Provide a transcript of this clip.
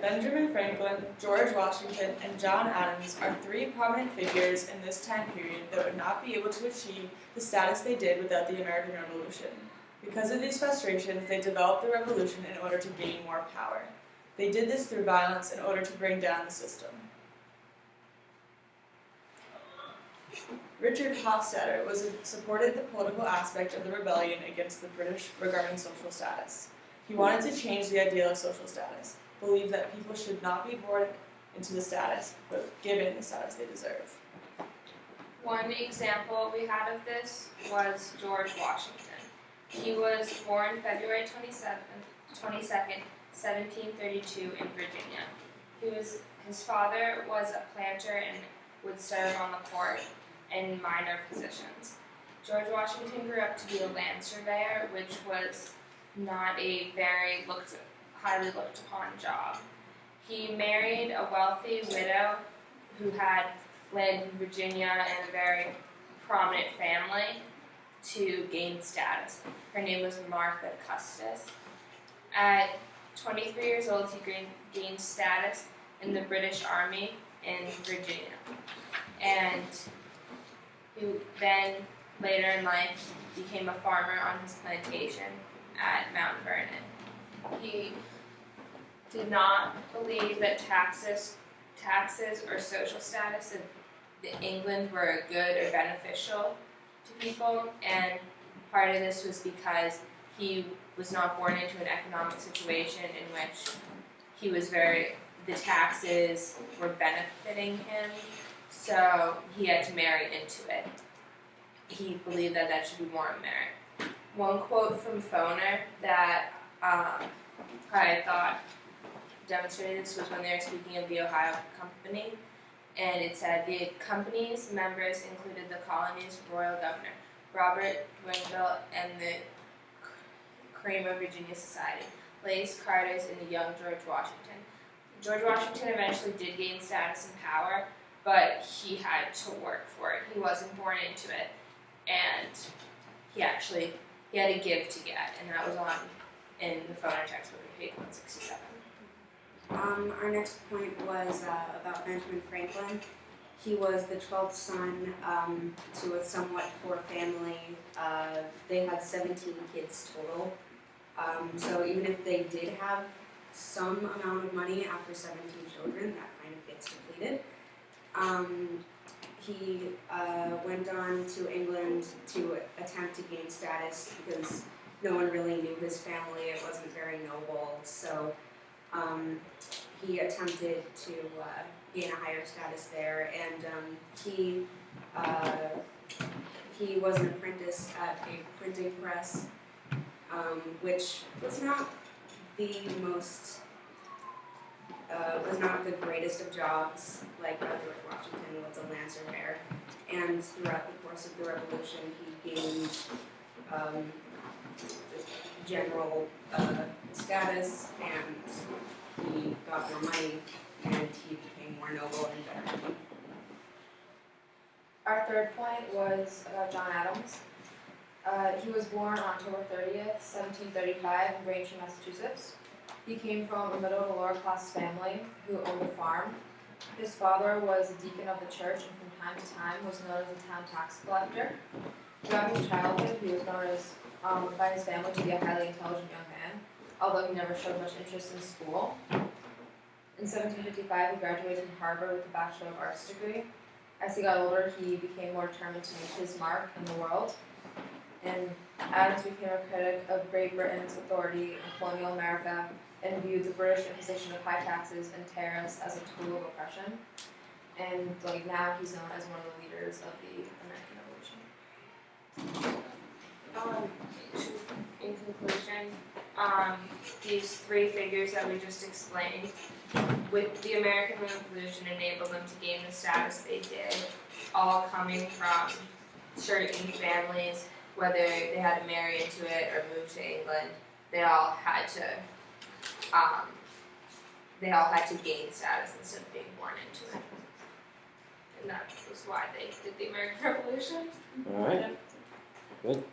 Benjamin Franklin, George Washington, and John Adams are three prominent figures in this time period that would not be able to achieve the status they did without the American Revolution. Because of these frustrations, they developed the revolution in order to gain more power. They did this through violence in order to bring down the system. Richard Hofstadter supported the political aspect of the rebellion against the British regarding social status. He wanted to change the ideal of social status, believed that people should not be born into the status, but given the status they deserve. One example we had of this was George Washington. He was born February 22nd, 1732 in Virginia. His father was a planter and would serve on the court in minor positions. George Washington grew up to be a land surveyor, which was not a very highly looked upon job. He married a wealthy widow who had land in Virginia and a very prominent family to gain status. Her name was Martha Custis. At 23 years old, he gained status in the British Army in Virginia. And he then, later in life, became a farmer on his plantation at Mount Vernon. He did not believe that taxes or social status in England were good or beneficial to people, and part of this was because he was not born into an economic situation in which the taxes were benefiting him, so he had to marry into it. He believed that should be more on merit. One quote from Foner that I thought demonstrated this was when they were speaking of the Ohio Company, and it said the company's members included the colony's royal governor, Robert Dwinville, and the cream of Virginia society, Lace Carters, and the young George Washington. George Washington eventually did gain status and power, but he had to work for it. He wasn't born into it, and he had to give to get, and that was in the Foner textbook on page 167. Our next point was about Benjamin Franklin. He was the 12th son to a somewhat poor family. They had 17 kids total. So even if they did have some amount of money after 17 children, that kind of gets depleted. He went on to England to attempt to gain status because no one really knew his family. It wasn't very noble. So he attempted to gain a higher status there, and he was an apprentice at a printing press, which was not the greatest of jobs. Like George Washington was a land surveyor, and throughout the course of the Revolution, he gained just general status, and he got more money, and he became more noble and better. Our third point was about John Adams. He was born on October 30th, 1735 in Braintree, Massachusetts. He came from a middle to lower class family who owned a farm. His father was a deacon of the church and from time to time was known as a town tax collector. Throughout his childhood, he was known as by his family to be a highly intelligent young man, although he never showed much interest in school. In 1755, he graduated from Harvard with a Bachelor of Arts degree. As he got older, he became more determined to make his mark in the world. And Adams became a critic of Great Britain's authority in colonial America and viewed the British imposition of high taxes and tariffs as a tool of oppression. And now he's known as one of the leaders of the American Revolution. In conclusion, these three figures that we just explained, with the American Revolution, enabled them to gain the status they did, all coming from certain families, whether they had to marry into it or move to England. They all had to gain status instead of being born into it. And that was why they did the American Revolution. All right. Good.